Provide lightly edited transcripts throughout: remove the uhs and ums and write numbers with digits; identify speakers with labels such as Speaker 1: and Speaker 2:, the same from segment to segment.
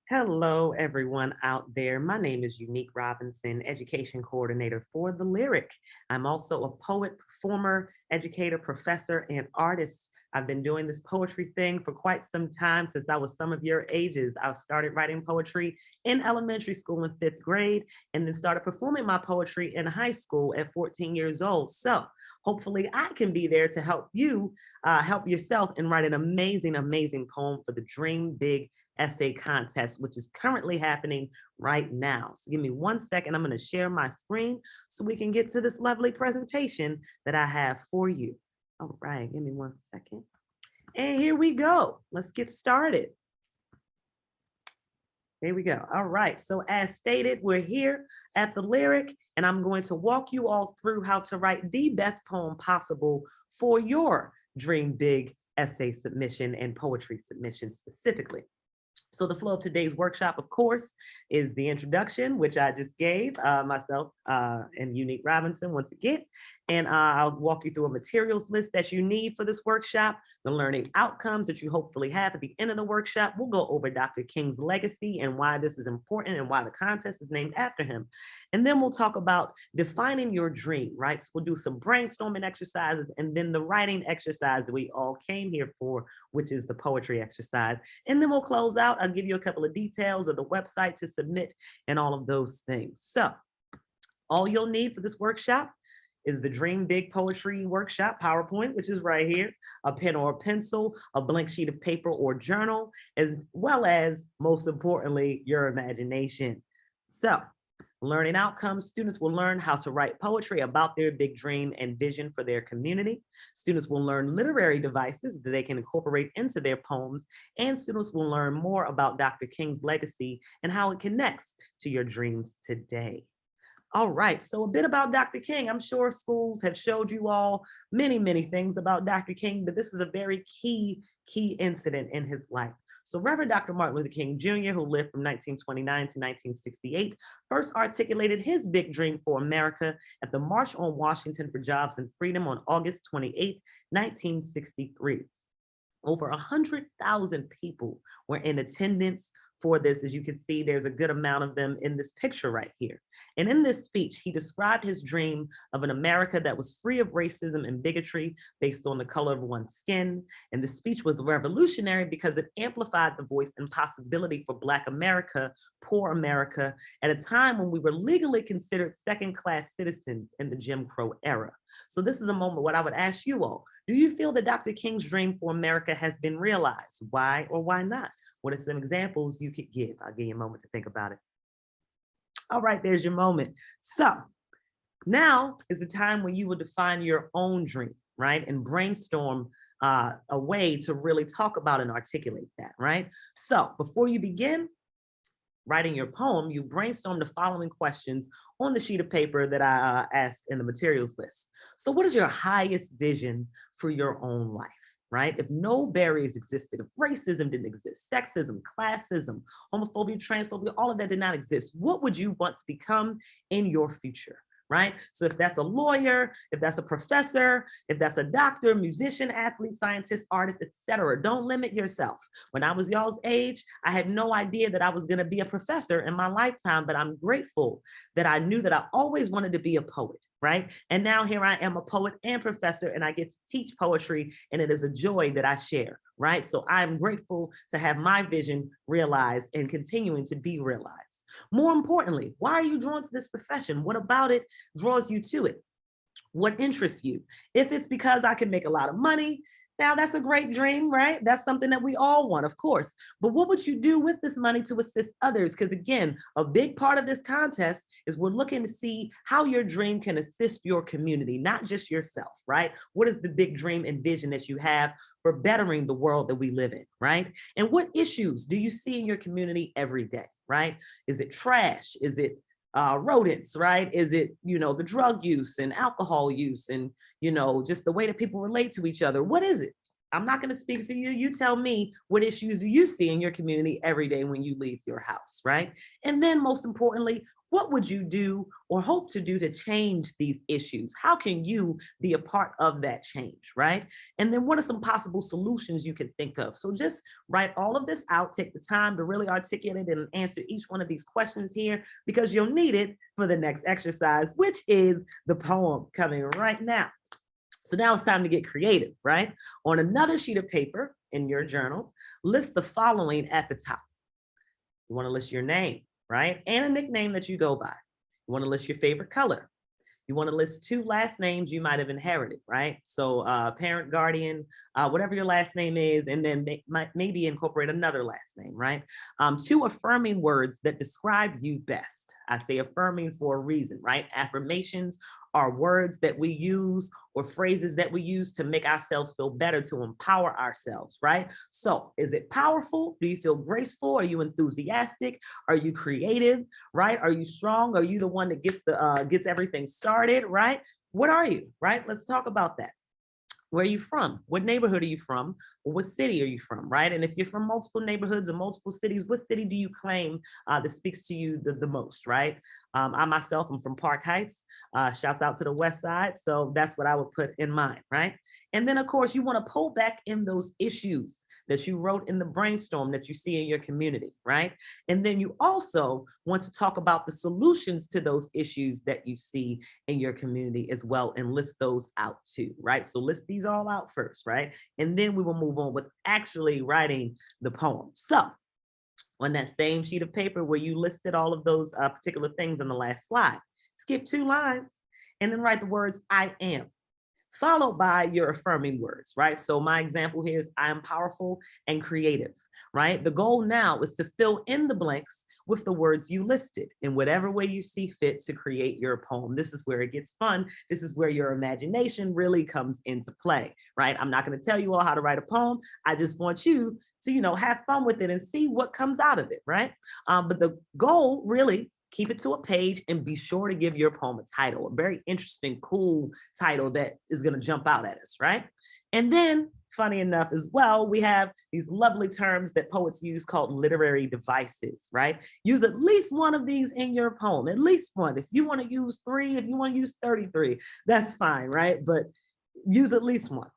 Speaker 1: Hello, everyone out there. My name is Unique Robinson, Education Coordinator for The Lyric. I'm also a poet, performer, educator, professor, and artist. I've been doing this poetry thing for quite some time since I was some of your ages. I started writing poetry in elementary school in fifth grade and then started performing my poetry in high school at 14 years old. So hopefully I can be there to help you help yourself and write an amazing, amazing poem for the Dream Big essay contest, which is currently happening right now. So give me 1 second. I'm going to share my screen so we can get to this lovely presentation that I have for you. All right, give me 1 second. And here we go. Let's get started. There we go. All right. So as stated, we're here at the Lyric, and I'm going to walk you all through how to write the best poem possible for your Dream Big essay submission and poetry submission specifically. So the flow of today's workshop, of course, is the introduction, which I just gave myself and Unique Robinson once again. And I'll walk you through a materials list that you need for this workshop, the learning outcomes that you hopefully have at the end of the workshop. We'll go over Dr. King's legacy and why this is important and why the contest is named after him. And then we'll talk about defining your dream, right? So we'll do some brainstorming exercises and then the writing exercise that we all came here for, which is the poetry exercise. And then we'll close out. I'll give you a couple of details of the website to submit and all of those things. So all you'll need for this workshop is the Dream Big Poetry Workshop PowerPoint, which is right here, a pen or a pencil, a blank sheet of paper or journal, as well as, most importantly, your imagination. So learning outcomes, students will learn how to write poetry about their big dream and vision for their community. Students will learn literary devices that they can incorporate into their poems, and students will learn more about Dr. King's legacy and how it connects to your dreams today. All right, so a bit about Dr. King. I'm sure schools have showed you all many, many things about Dr. King, but this is a very key incident in his life. So Reverend Dr. Martin Luther King Jr., who lived from 1929 to 1968, first articulated his big dream for America at the March on Washington for Jobs and Freedom on August 28, 1963. Over 100,000 people were in attendance for this. As you can see, there's a good amount of them in this picture right here. And in this speech, he described his dream of an America that was free of racism and bigotry based on the color of one's skin. And the speech was revolutionary because it amplified the voice and possibility for Black America, poor America, at a time when we were legally considered second-class citizens in the Jim Crow era. So this is a moment what I would ask you all. Do you feel that Dr. King's dream for America has been realized? Why or why not? What are some examples you could give? I'll give you a moment to think about it. All right, there's your moment. So now is the time when you will define your own dream, right? And brainstorm a way to really talk about and articulate that, right? So before you begin writing your poem, you brainstorm the following questions on the sheet of paper that I asked in the materials list. So what is your highest vision for your own life? Right? If no barriers existed, if racism didn't exist, sexism, classism, homophobia, transphobia, all of that did not exist, what would you want to become in your future? Right? So if that's a lawyer, if that's a professor, if that's a doctor, musician, athlete, scientist, artist, etc., don't limit yourself. When I was y'all's age, I had no idea that I was going to be a professor in my lifetime, but I'm grateful that I knew that I always wanted to be a poet, right? And now here I am, a poet and professor, and I get to teach poetry, and it is a joy that I share, right? So I'm grateful to have my vision realized and continuing to be realized. More importantly, why are you drawn to this profession? What about it draws you to it? What interests you? If it's because I can make a lot of money, now that's a great dream, right? That's something that we all want, of course. But what would you do with this money to assist others? Because again, a big part of this contest is we're looking to see how your dream can assist your community, not just yourself, right? What is the big dream and vision that you have for bettering the world that we live in, right? And what issues do you see in your community every day, right? Is it trash? Is it rodents, right? Is it, the drug use and alcohol use and, just the way that people relate to each other? What is it? I'm not going to speak for you. You tell me, what issues do you see in your community every day when you leave your house, right? And then most importantly, what would you do or hope to do to change these issues? How can you be a part of that change, right? And then what are some possible solutions you can think of? So just write all of this out, take the time to really articulate it and answer each one of these questions here, because you'll need it for the next exercise, which is the poem coming right now. So now it's time to get creative, right? On another sheet of paper in your journal, list the following at the top. You want to list your name, right? And a nickname that you go by. You want to list your favorite color. You want to list 2 last names you might have inherited, right? So parent, guardian, whatever your last name is, and then maybe incorporate another last name, right? 2 affirming words that describe you best. I say affirming for a reason, right? Affirmations are words that we use or phrases that we use to make ourselves feel better, to empower ourselves, right? So is it powerful? Do you feel graceful? Are you enthusiastic? Are you creative, right? Are you strong? Are you the one that gets everything started, right? What are you, right? Let's talk about that. Where are you from? What neighborhood are you from? Or what city are you from, right? And if you're from multiple neighborhoods or multiple cities, what city do you claim that speaks to you the most, right? I myself am from Park Heights. Shouts out to the West Side. So that's what I would put in mind, right? And then of course you want to pull back in those issues that you wrote in the brainstorm that you see in your community, right? And then you also want to talk about the solutions to those issues that you see in your community as well, and list those out too, right? So list these all out first, right? And then we will move on with actually writing the poem. So on that same sheet of paper where you listed all of those particular things in the last slide, skip 2 lines and then write the words I am, followed by your affirming words, right? So my example here is I am powerful and creative, right? The goal now is to fill in the blanks with the words you listed in whatever way you see fit to create your poem. This is where it gets fun. This is where your imagination really comes into play, right? I'm not going to tell you all how to write a poem. I just want you to, have fun with it and see what comes out of it, right? But the goal really, keep it to a page and be sure to give your poem a title, a very interesting, cool title that is going to jump out at us, right? And then, funny enough as well, we have these lovely terms that poets use called literary devices, right? Use at least one of these in your poem, at least one. If you want to use 3, if you want to use 33, that's fine, right? But use at least one.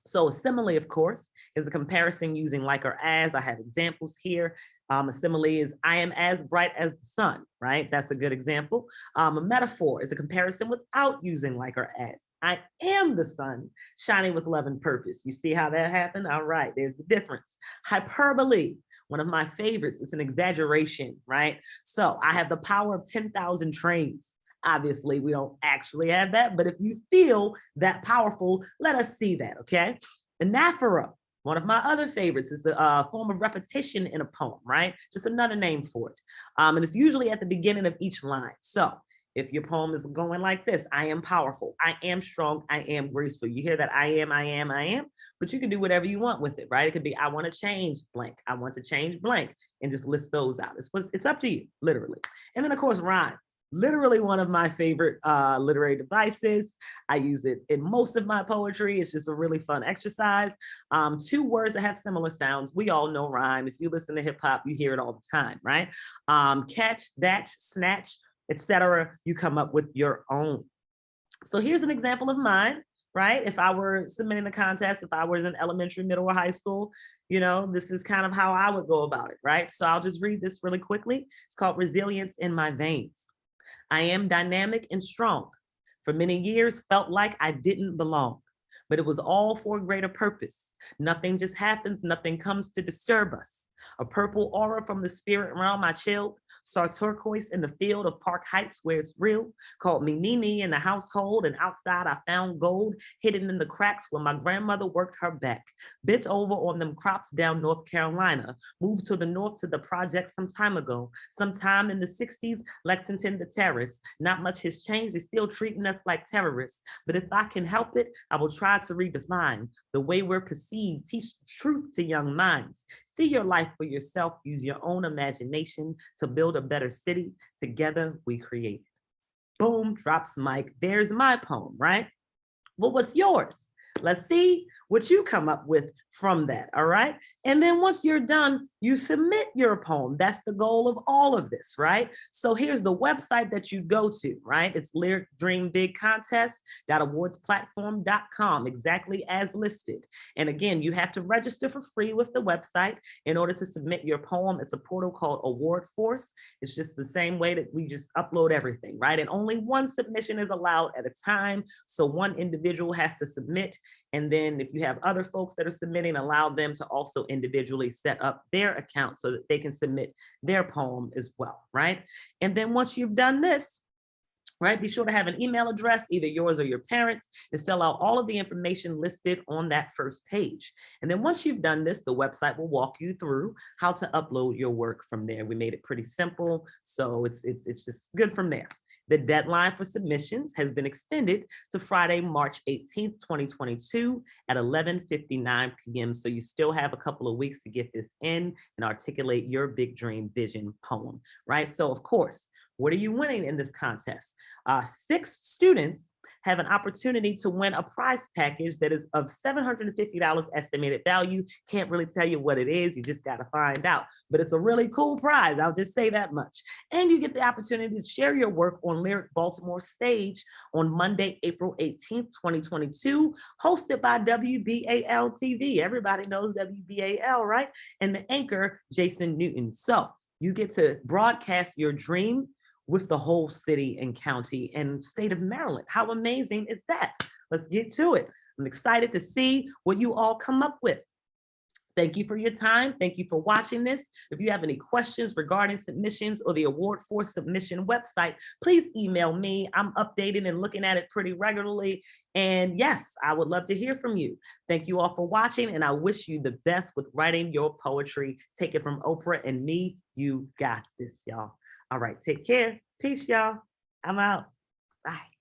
Speaker 1: So a simile, of course, is a comparison using like or as. I have examples here. A simile is I am as bright as the sun, right? That's a good example. A metaphor is a comparison without using like or as. I am the sun shining with love and purpose. You see how that happened? All right, there's the difference. Hyperbole, one of my favorites, it's an exaggeration, right? So I have the power of 10,000 trains. Obviously, we don't actually have that, but if you feel that powerful, let us see that, okay? Anaphora, one of my other favorites, is a form of repetition in a poem, right? Just another name for it. And it's usually at the beginning of each line. So if your poem is going like this, I am powerful, I am strong, I am graceful. You hear that I am, but you can do whatever you want with it, right? It could be, I want to change blank, I want to change blank, and just list those out. It's up to you, literally. And then of course, rhyme. Literally one of my favorite literary devices. I use it in most of my poetry. It's just a really fun exercise. 2 words that have similar sounds. We all know rhyme. If you listen to hip hop, you hear it all the time, right? Catch, dash, snatch, etc. You come up with your own. So here's an example of mine, right? If I were submitting a contest, if I was in elementary, middle, or high school, this is kind of how I would go about it, right? So I'll just read this really quickly. It's called Resilience in My Veins. I am dynamic and strong. For many years, felt like I didn't belong, but it was all for a greater purpose. Nothing just happens, nothing comes to disturb us. A purple aura from the spirit realm I chilled, saw turquoise in the field of Park Heights where it's real, called me Nene in the household, and outside I found gold hidden in the cracks where my grandmother worked her back. Bent over on them crops down North Carolina, moved to the north to the project some time ago, sometime in the 60s, Lexington the Terrace. Not much has changed, they're still treating us like terrorists, but if I can help it, I will try to redefine the way we're perceived, teach truth to young minds. See your life for yourself, use your own imagination to build a better city. Together we create. Boom, drops mic. There's my poem, right? Well, what's yours? Let's see. what you come up with from that, all right? And then once you're done, you submit your poem. That's the goal of all of this, right? So here's the website that you go to, right? It's Lyric Dream Big Contest.awardsplatform.com, exactly as listed. And again, you have to register for free with the website in order to submit your poem. It's a portal called Award Force. It's just the same way that we just upload everything, right? And only one submission is allowed at a time. So one individual has to submit. And then if you have other folks that are submitting, allow them to also individually set up their account so that they can submit their poem as well, right? And then once you've done this, right, be sure to have an email address, either yours or your parents, and fill out all of the information listed on that first page. And then once you've done this, the website will walk you through how to upload your work from there. We made it pretty simple, so it's just good from there. The deadline for submissions has been extended to Friday, March 18th, 2022 at 11:59 p.m. So you still have a couple of weeks to get this in and articulate your big dream vision poem, right? So of course, what are you winning in this contest? 6 students have an opportunity to win a prize package that is of $750 estimated value. Can't really tell you what it is. You just got to find out. But it's a really cool prize. I'll just say that much. And you get the opportunity to share your work on Lyric Baltimore stage on Monday, April 18th, 2022, hosted by WBAL TV. Everybody knows WBAL, right? And the anchor, Jason Newton. So you get to broadcast your dream with the whole city and county and state of Maryland. How amazing is that? Let's get to it. I'm excited to see what you all come up with. Thank you for your time. Thank you for watching this. If you have any questions regarding submissions or the Award for Submission website, please email me. I'm updating and looking at it pretty regularly. And yes, I would love to hear from you. Thank you all for watching, and I wish you the best with writing your poetry. Take it from Oprah and me. You got this, y'all. All right, take care. Peace, y'all. I'm out. Bye.